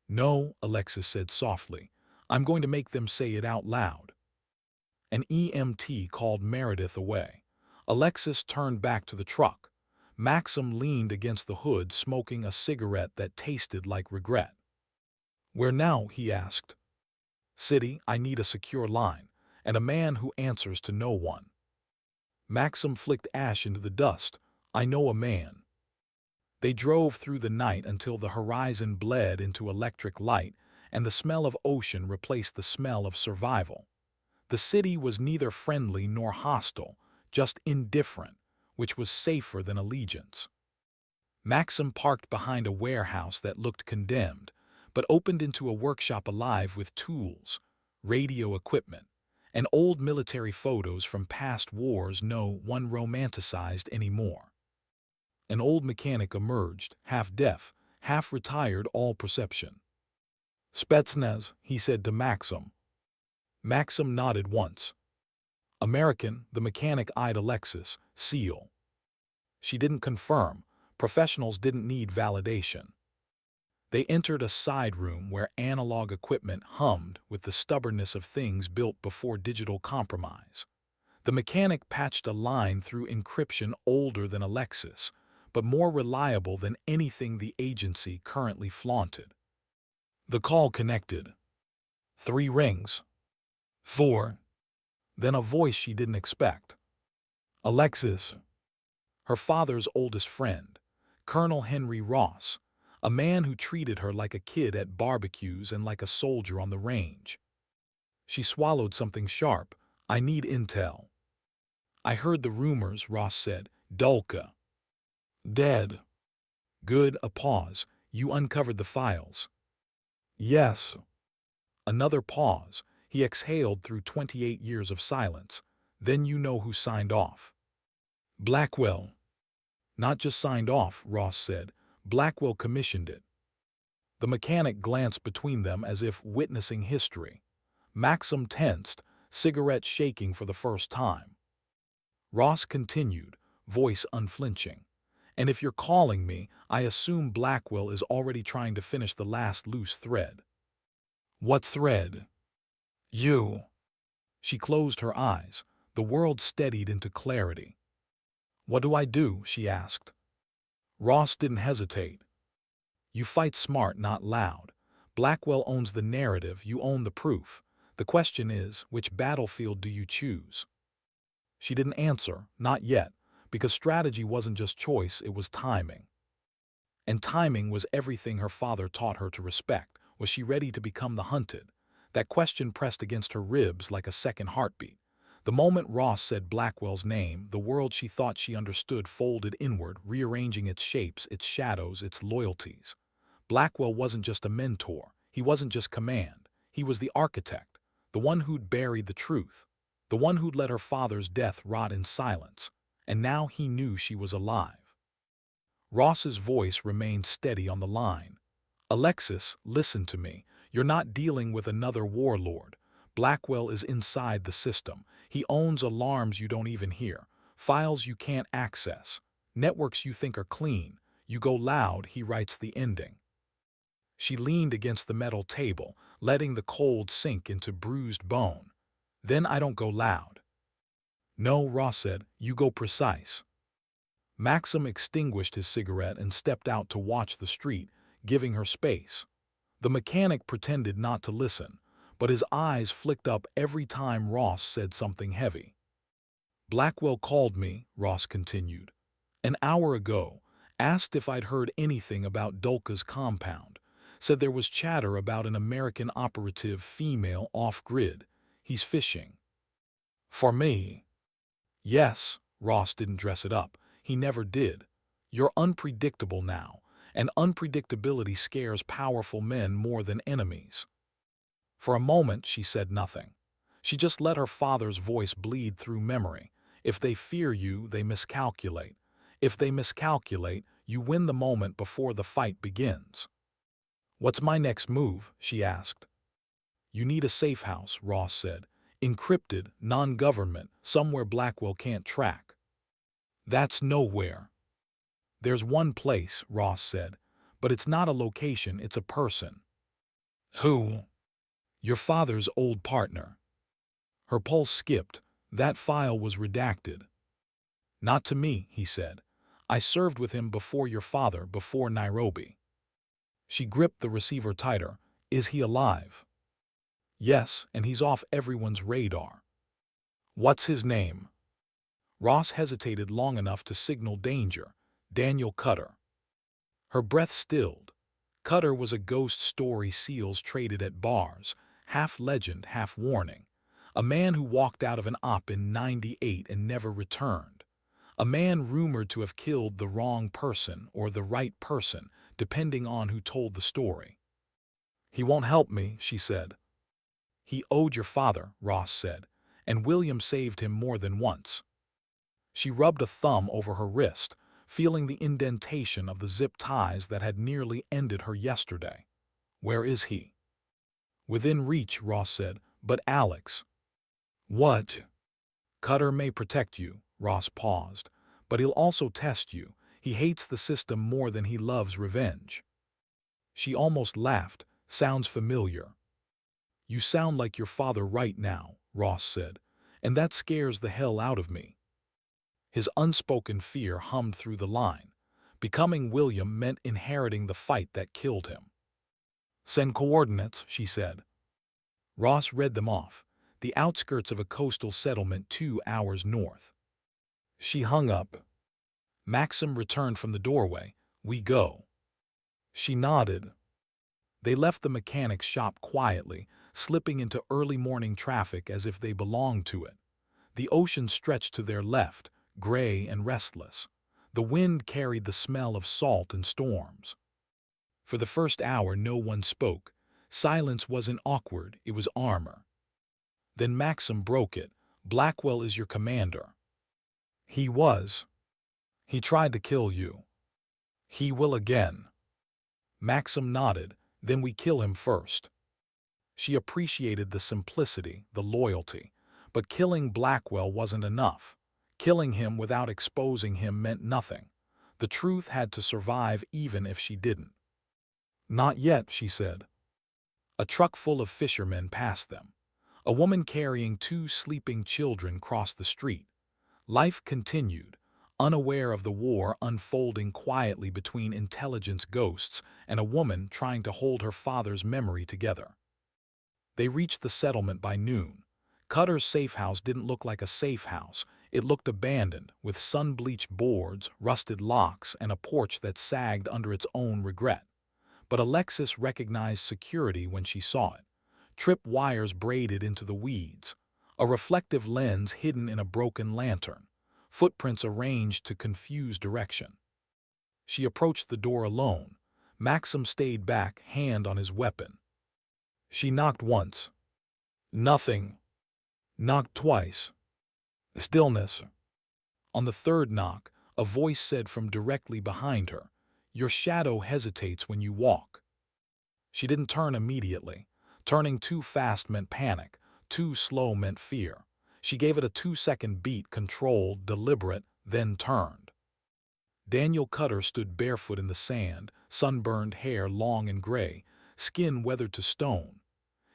No, Alexis said softly. I'm going to make them say it out loud. An EMT called Meredith away. Alexis turned back to the truck. Maxim leaned against the hood, smoking a cigarette that tasted like regret. Where now? He asked. City, I need a secure line, and a man who answers to no one. Maxim flicked ash into the dust. I know a man. They drove through the night until the horizon bled into electric light, and the smell of ocean replaced the smell of survival. The city was neither friendly nor hostile, just indifferent, which was safer than allegiance. Maxim parked behind a warehouse that looked condemned, but opened into a workshop alive with tools, radio equipment, and old military photos from past wars no one romanticized anymore. An old mechanic emerged, half deaf, half retired, all perception. Spetsnaz, he said to Maxim. Maxim nodded once. American, the mechanic eyed Alexis, SEAL. She didn't confirm. Professionals didn't need validation. They entered a side room where analog equipment hummed with the stubbornness of things built before digital compromise. The mechanic patched a line through encryption older than Alexis, but more reliable than anything the agency currently flaunted. The call connected. 3 rings. 4. Then a voice she didn't expect. Alexis. Her father's oldest friend, Colonel Henry Ross, a man who treated her like a kid at barbecues and like a soldier on the range. She swallowed something sharp. I need intel. I heard the rumors, Ross said. Dulka. Dead. Good, a pause. You uncovered the files. Yes. Another pause. He exhaled through 28 years of silence. Then you know who signed off. Blackwell. Not just signed off, Ross said. Blackwell commissioned it. The mechanic glanced between them as if witnessing history. Maxim tensed, cigarette shaking for the first time. Ross continued, voice unflinching. And if you're calling me, I assume Blackwell is already trying to finish the last loose thread. What thread? You. She closed her eyes. The world steadied into clarity. What do I do? She asked. Ross didn't hesitate. You fight smart, not loud. Blackwell owns the narrative, you own the proof. The question is, which battlefield do you choose? She didn't answer, not yet, because strategy wasn't just choice, it was timing. And timing was everything her father taught her to respect. Was she ready to become the hunted? That question pressed against her ribs like a second heartbeat. The moment Ross said Blackwell's name, the world she thought she understood folded inward, rearranging its shapes, its shadows, its loyalties. Blackwell wasn't just a mentor. He wasn't just command. He was the architect, the one who'd buried the truth, the one who'd let her father's death rot in silence. And now he knew she was alive. Ross's voice remained steady on the line. Alexis, listen to me. You're not dealing with another warlord. Blackwell is inside the system. He owns alarms you don't even hear, files you can't access, networks you think are clean. You go loud, he writes the ending. She leaned against the metal table, letting the cold sink into bruised bone. Then I don't go loud. No, Ross said, you go precise. Maxim extinguished his cigarette and stepped out to watch the street, giving her space. The mechanic pretended not to listen, but his eyes flicked up every time Ross said something heavy. Blackwell called me, Ross continued, an hour ago, asked if I'd heard anything about Dulka's compound, said there was chatter about an American operative female off-grid. He's fishing. For me? Yes, Ross didn't dress it up. He never did. You're unpredictable now, and unpredictability scares powerful men more than enemies. For a moment, she said nothing. She just let her father's voice bleed through memory. If they fear you, they miscalculate. If they miscalculate, you win the moment before the fight begins. What's my next move? She asked. You need a safe house, Ross said. Encrypted, non-government, somewhere Blackwell can't track. That's nowhere. There's one place, Ross said, but it's not a location, it's a person. Who? Your father's old partner. Her pulse skipped. That file was redacted. Not to me, he said. I served with him before your father, before Nairobi. She gripped the receiver tighter. Is he alive? Yes, and he's off everyone's radar. What's his name? Ross hesitated long enough to signal danger. Daniel Cutter. Her breath stilled. Cutter was a ghost story SEALs traded at bars, half legend, half warning. A man who walked out of an op in '98 and never returned. A man rumored to have killed the wrong person or the right person, depending on who told the story. He won't help me, she said. He owed your father, Ross said, and William saved him more than once. She rubbed a thumb over her wrist, feeling the indentation of the zip ties that had nearly ended her yesterday. Where is he? Within reach, Ross said, but Alex. What? Cutter may protect you, Ross paused, but he'll also test you. He hates the system more than he loves revenge. She almost laughed. Sounds familiar. You sound like your father right now, Ross said, and that scares the hell out of me. His unspoken fear hummed through the line. Becoming William meant inheriting the fight that killed him. "Send coordinates," she said. Ross read them off. The outskirts of a coastal settlement 2 hours north. She hung up. Maxim returned from the doorway. "We go." She nodded. They left the mechanic's shop quietly, slipping into early morning traffic as if they belonged to it. The ocean stretched to their left, gray and restless. The wind carried the smell of salt and storms. For the first hour no one spoke. Silence wasn't awkward, it was armor. Then Maxim broke it. "Blackwell is your commander." "He was. He tried to kill you. He will again." Maxim nodded. "Then we kill him first." She appreciated the simplicity, the loyalty. But killing Blackwell wasn't enough. Killing him without exposing him meant nothing. The truth had to survive even if she didn't. "Not yet," she said. A truck full of fishermen passed them. A woman carrying 2 sleeping children crossed the street. Life continued, unaware of the war unfolding quietly between intelligence ghosts and a woman trying to hold her father's memory together. They reached the settlement by noon. Cutter's safe house didn't look like a safe house. It looked abandoned, with sun-bleached boards, rusted locks, and a porch that sagged under its own regret. But Alexis recognized security when she saw it. Trip wires braided into the weeds. A reflective lens hidden in a broken lantern. Footprints arranged to confuse direction. She approached the door alone. Maxim stayed back, hand on his weapon. She knocked once. Nothing. Knocked twice. Stillness. On the third knock, a voice said from directly behind her, "Your shadow hesitates when you walk." She didn't turn immediately. Turning too fast meant panic. Too slow meant fear. She gave it a 2-second beat, controlled, deliberate, then turned. Daniel Cutter stood barefoot in the sand, sunburned hair long and gray, skin weathered to stone.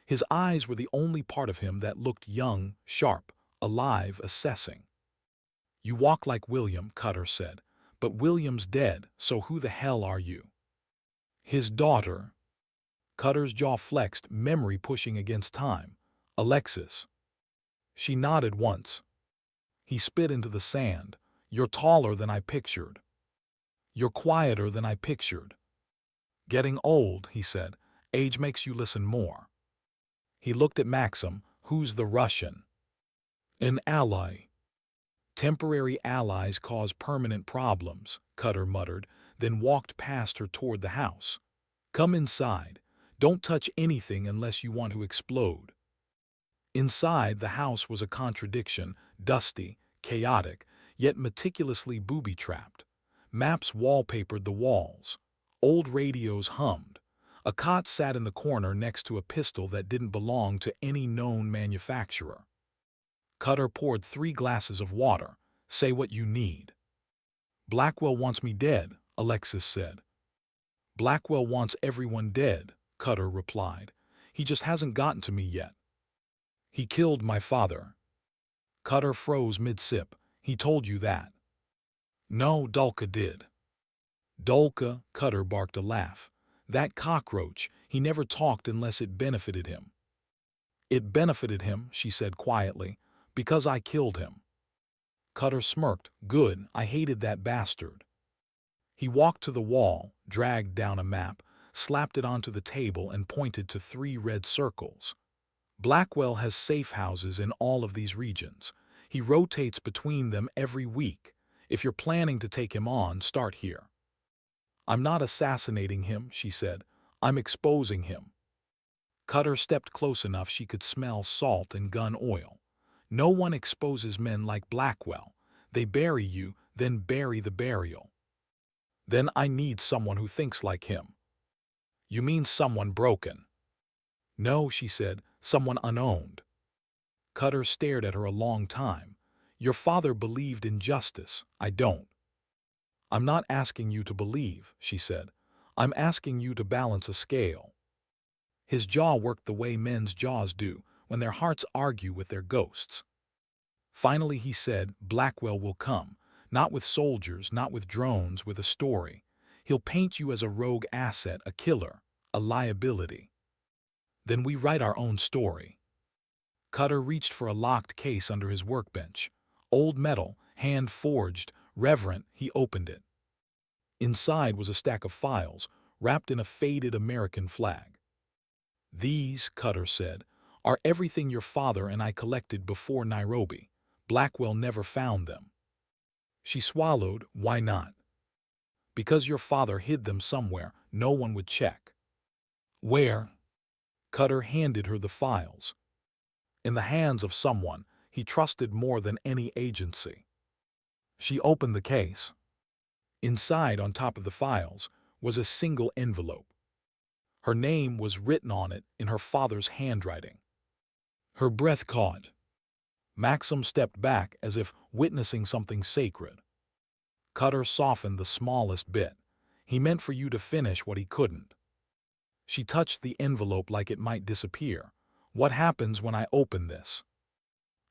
His eyes were the only part of him that looked young, sharp, alive, assessing. "You walk like William," Cutter said. "But William's dead, so who the hell are you?" "His daughter." Cutter's jaw flexed, memory pushing against time. "Alexis." She nodded once. He spit into the sand. "You're taller than I pictured. You're quieter than I pictured." "Getting old," he said. "Age makes you listen more." He looked at Maxim. "Who's the Russian?" "An ally." "Temporary allies cause permanent problems," Cutter muttered, then walked past her toward the house. "Come inside. Don't touch anything unless you want to explode." Inside, the house was a contradiction, dusty, chaotic, yet meticulously booby-trapped. Maps wallpapered the walls. Old radios hummed. A cot sat in the corner next to a pistol that didn't belong to any known manufacturer. Cutter poured 3 glasses of water. "Say what you need." "Blackwell wants me dead," Alexis said. "Blackwell wants everyone dead," Cutter replied. "He just hasn't gotten to me yet. He killed my father." Cutter froze mid-sip. "He told you that?" "No, Dulka did." "Dulka," Cutter barked a laugh. "That cockroach, he never talked unless it benefited him." "It benefited him," she said quietly, "because I killed him." Cutter smirked. "Good, I hated that bastard." He walked to the wall, dragged down a map, slapped it onto the table and pointed to 3 red circles. "Blackwell has safe houses in all of these regions. He rotates between them every week. If you're planning to take him on, start here." "I'm not assassinating him," she said. "I'm exposing him." Cutter stepped close enough she could smell salt and gun oil. "No one exposes men like Blackwell. They bury you, then bury the burial." "Then I need someone who thinks like him." "You mean someone broken?" "No," she said, "someone unowned." Cutter stared at her a long time. "Your father believed in justice. I don't." "I'm not asking you to believe," she said. "I'm asking you to balance a scale." His jaw worked the way men's jaws do when their hearts argue with their ghosts. Finally he said, "Blackwell will come. Not with soldiers, not with drones, with a story. He'll paint you as a rogue asset, a killer, a liability. Then we write our own story. Cutter reached for a locked case under his workbench. Old metal, hand-forged, reverent, he opened it. Inside was a stack of files, wrapped in a faded American flag. "These," Cutter said, "are everything your father and I collected before Nairobi. Blackwell never found them." She swallowed. "Why not?" "Because your father hid them somewhere. No one would check." "Where?" Cutter handed her the files. "In the hands of someone he trusted more than any agency." She opened the case. Inside, on top of the files, was a single envelope. Her name was written on it in her father's handwriting. Her breath caught. Maxim stepped back as if witnessing something sacred. Cutter softened the smallest bit. "He meant for you to finish what he couldn't." She touched the envelope like it might disappear. "What happens when I open this?"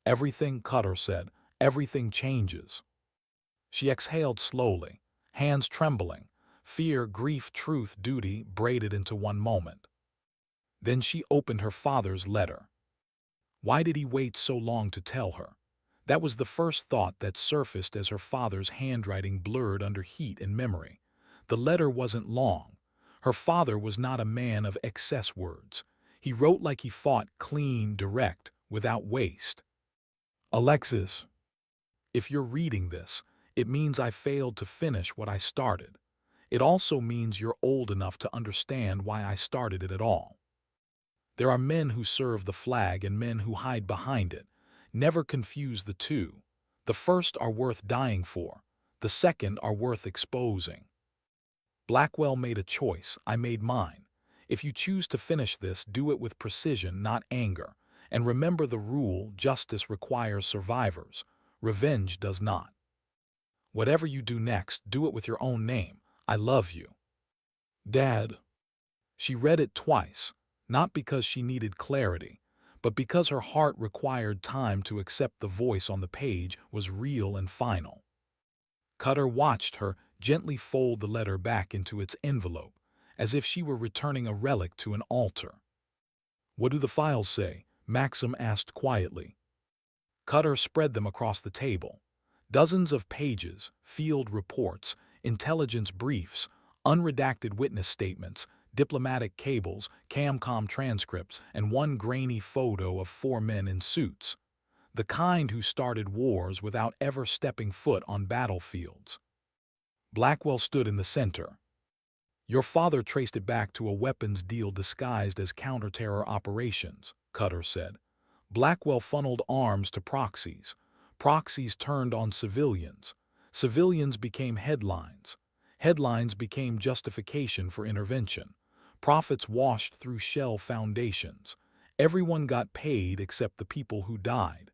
"Everything," Cutter said. "Everything changes." She exhaled slowly, hands trembling, fear, grief, truth, duty braided into one moment. Then she opened her father's letter. Why did he wait so long to tell her? That was the first thought that surfaced as her father's handwriting blurred under heat and memory. The letter wasn't long. Her father was not a man of excess words. He wrote like he fought, clean, direct, without waste. "Alexis, if you're reading this, it means I failed to finish what I started. It also means you're old enough to understand why I started it at all. There are men who serve the flag and men who hide behind it. Never confuse the two. The first are worth dying for. The second are worth exposing. Blackwell made a choice. I made mine. If you choose to finish this, do it with precision, not anger. And remember the rule: justice requires survivors. Revenge does not. Whatever you do next, do it with your own name. I love you. Dad." She read it twice, not because she needed clarity, but because her heart required time to accept the voice on the page was real and final. Cutter watched her gently fold the letter back into its envelope, as if she were returning a relic to an altar. "What do the files say?" Maxim asked quietly. Cutter spread them across the table. Dozens of pages, field reports, intelligence briefs, unredacted witness statements, diplomatic cables, CAMCOM transcripts, and one grainy photo of 4 men in suits. The kind who started wars without ever stepping foot on battlefields. Blackwell stood in the center. "Your father traced it back to a weapons deal disguised as counter-terror operations," Cutter said. "Blackwell funneled arms to proxies. Proxies turned on civilians. Civilians became headlines. Headlines became justification for intervention. Profits washed through shell foundations. Everyone got paid except the people who died."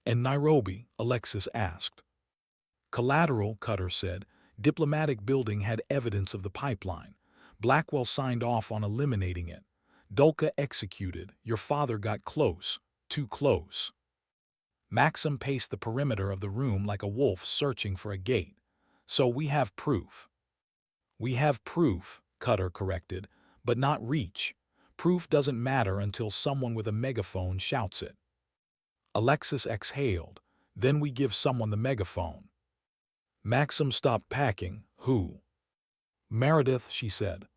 "And Nairobi?" Alexis asked. "Collateral," Cutter said. "Diplomatic building had evidence of the pipeline. Blackwell signed off on eliminating it. Dulca executed. Your father got close. Too close." Maxim paced the perimeter of the room like a wolf searching for a gate. "So we have proof." "We have proof," Cutter corrected, "but not reach. Proof doesn't matter until someone with a megaphone shouts it." Alexis exhaled. "Then we give someone the megaphone." Maxim stopped packing. "Who?" "Meredith," she said.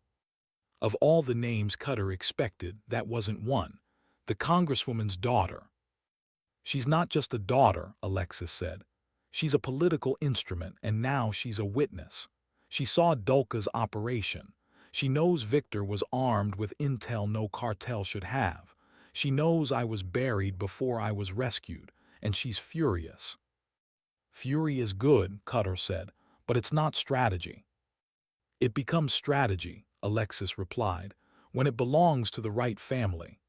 Of all the names Cutter expected, that wasn't one. The Congresswoman's daughter. "She's not just a daughter," Alexis said. "She's a political instrument, and now she's a witness. She saw Dulca's operation. She knows Victor was armed with intel no cartel should have. She knows I was buried before I was rescued, and she's furious." "Fury is good," Cutter said, "but it's not strategy." "It becomes strategy," Alexis replied, "when it belongs to the right family."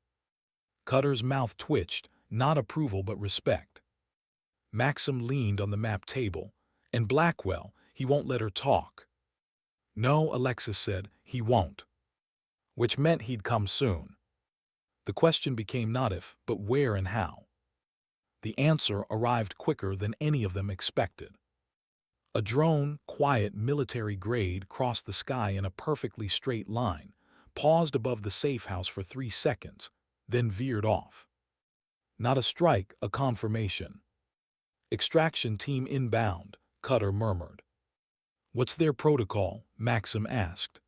Cutter's mouth twitched, not approval but respect. Maxim leaned on the map table. "And Blackwell, he won't let her talk." "No," Alexis said, "he won't." Which meant he'd come soon. The question became not if, but where and how. The answer arrived quicker than any of them expected. A drone, quiet, military-grade, crossed the sky in a perfectly straight line, paused above the safe house for 3 seconds, then veered off. Not a strike, a confirmation. Extraction team inbound, Cutter murmured. What's their protocol? Maxim asked.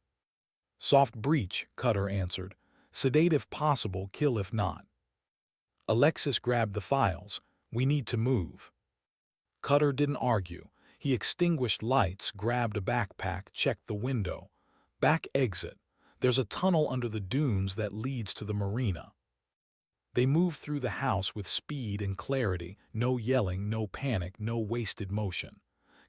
Soft breach, Cutter answered. Sedate if possible, kill if not. Alexis grabbed the files. We need to move. Cutter didn't argue. He extinguished lights, grabbed a backpack, checked the window. Back exit. There's a tunnel under the dunes that leads to the marina. They moved through the house with speed and clarity, no yelling, no panic, no wasted motion.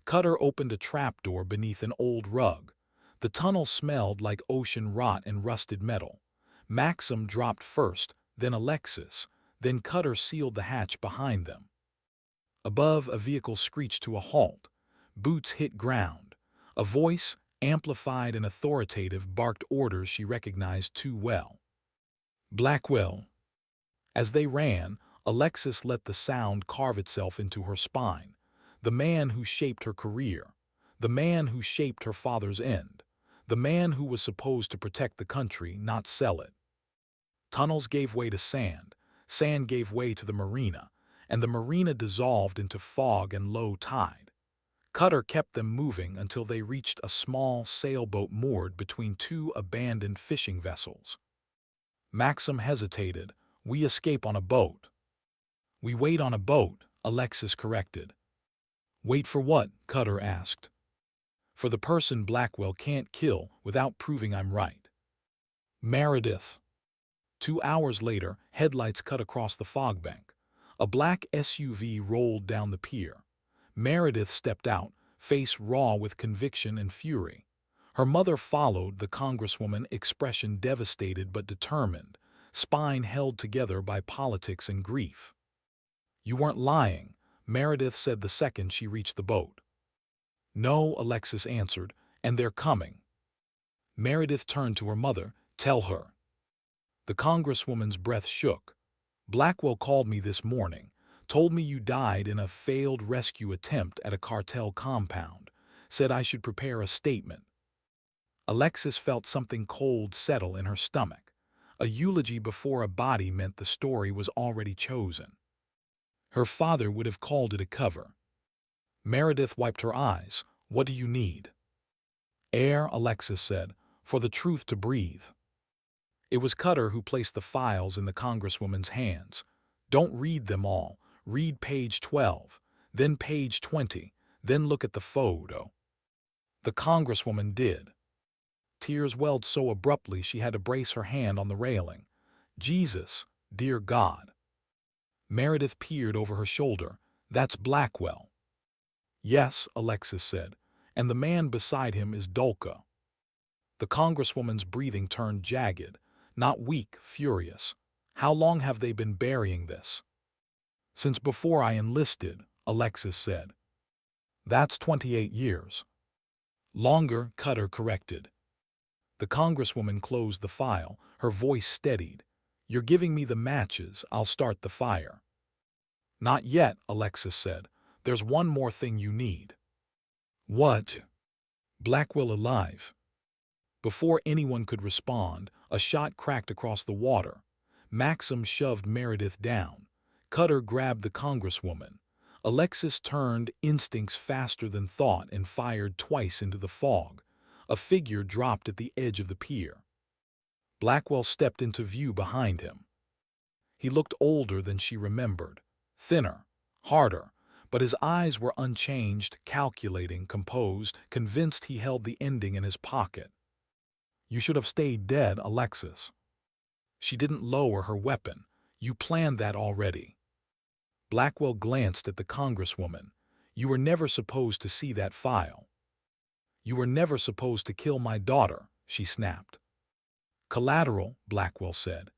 Cutter opened a trapdoor beneath an old rug. The tunnel smelled like ocean rot and rusted metal. Maxim dropped first, then Alexis, then Cutter sealed the hatch behind them. Above, a vehicle screeched to a halt. Boots hit ground. A voice, amplified and authoritative, barked orders she recognized too well. Blackwell. As they ran, Alexis let the sound carve itself into her spine. The man who shaped her career. The man who shaped her father's end. The man who was supposed to protect the country, not sell it. Tunnels gave way to sand. Sand gave way to the marina, and the marina dissolved into fog and low tide. Cutter kept them moving until they reached a small sailboat moored between two abandoned fishing vessels. Maxim hesitated. We escape on a boat. We wait on a boat, Alexis corrected. Wait for what? Cutter asked. For the person Blackwell can't kill without proving I'm right. Meredith. 2 hours later, headlights cut across the fog bank. A black SUV rolled down the pier. Meredith stepped out, face raw with conviction and fury. Her mother followed, the congresswoman, expression devastated but determined, spine held together by politics and grief. You weren't lying, Meredith said the second she reached the boat. No, Alexis answered, and they're coming. Meredith turned to her mother. Tell her. The congresswoman's breath shook. Blackwell called me this morning, told me you died in a failed rescue attempt at a cartel compound, said I should prepare a statement. Alexis felt something cold settle in her stomach. A eulogy before a body meant the story was already chosen. Her father would have called it a cover. Meredith wiped her eyes. What do you need? Air, Alexis said, for the truth to breathe. It was Cutter who placed the files in the congresswoman's hands. Don't read them all. Read page 12, then page 20, then look at the photo. The congresswoman did. Tears welled so abruptly she had to brace her hand on the railing. Jesus, dear God. Meredith peered over her shoulder. That's Blackwell. Yes, Alexis said, and the man beside him is Dolka. The congresswoman's breathing turned jagged, not weak, furious. How long have they been burying this? Since before I enlisted, Alexis said. That's 28 years. Longer, Cutter corrected. The congresswoman closed the file, her voice steadied. You're giving me the matches, I'll start the fire. Not yet, Alexis said. There's one more thing you need. What? Blackwell alive. Before anyone could respond, a shot cracked across the water. Maxim shoved Meredith down. Cutter grabbed the congresswoman. Alexis turned, instincts faster than thought, and fired twice into the fog. A figure dropped at the edge of the pier. Blackwell stepped into view behind him. He looked older than she remembered, thinner, harder, but his eyes were unchanged, calculating, composed, convinced he held the ending in his pocket. You should have stayed dead, Alexis. She didn't lower her weapon. You planned that already. Blackwell glanced at the congresswoman. You were never supposed to see that file. You were never supposed to kill my daughter, she snapped. Collateral, Blackwell said.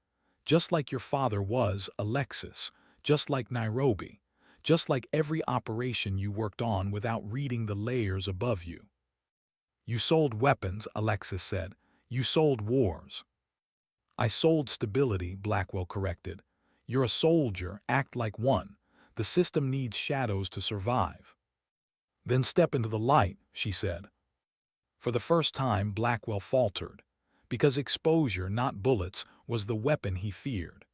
Just like your father was, Alexis. Just like Nairobi. Just like every operation you worked on without reading the layers above you. You sold weapons, Alexis said. You sold wars. I sold stability, Blackwell corrected. You're a soldier, act like one. The system needs shadows to survive. Then step into the light, she said. For the first time, Blackwell faltered, because exposure, not bullets, was the weapon he feared.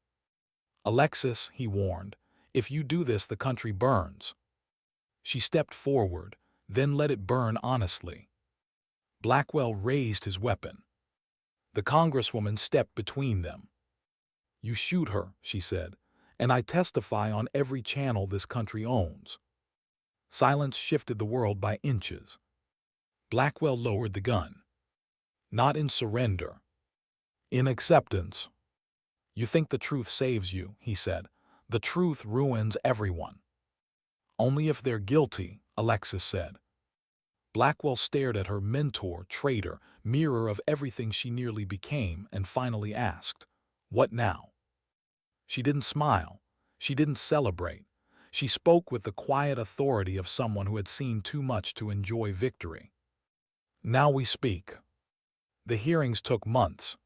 Alexis, he warned, if you do this, the country burns. She stepped forward, then let it burn honestly. Blackwell raised his weapon. The Congresswoman stepped between them. You shoot her, she said, and I testify on every channel this country owns. Silence shifted the world by inches. Blackwell lowered the gun. Not in surrender. In acceptance. You think the truth saves you, he said. The truth ruins everyone. Only if they're guilty, Alexis said. Blackwell stared at her mentor, traitor, mirror of everything she nearly became, and finally asked, what now? She didn't smile. She didn't celebrate. She spoke with the quiet authority of someone who had seen too much to enjoy victory. Now we speak. The hearings took months.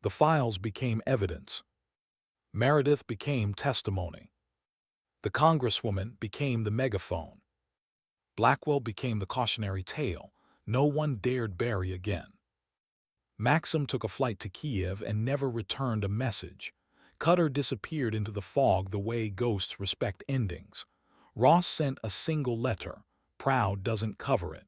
The files became evidence. Meredith became testimony. The Congresswoman became the megaphone. Blackwell became the cautionary tale no one dared bury again. Maxim took a flight to Kiev and never returned a message. Cutter disappeared into the fog the way ghosts respect endings. Ross sent a single letter. Proud doesn't cover it.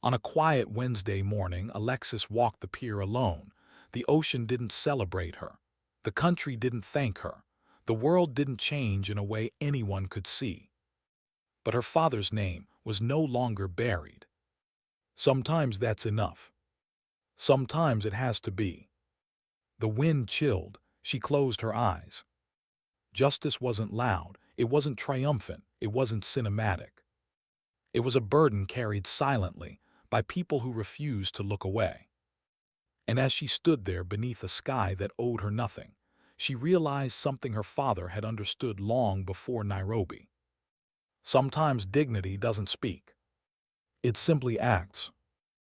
On a quiet Wednesday morning, Alexis walked the pier alone. The ocean didn't celebrate her. The country didn't thank her. The world didn't change in a way anyone could see. But her father's name was no longer buried. Sometimes that's enough. Sometimes it has to be. The wind chilled. She closed her eyes. Justice wasn't loud. It wasn't triumphant. It wasn't cinematic. It was a burden carried silently by people who refused to look away. And as she stood there beneath a sky that owed her nothing, she realized something her father had understood long before Nairobi. Sometimes dignity doesn't speak. It simply acts.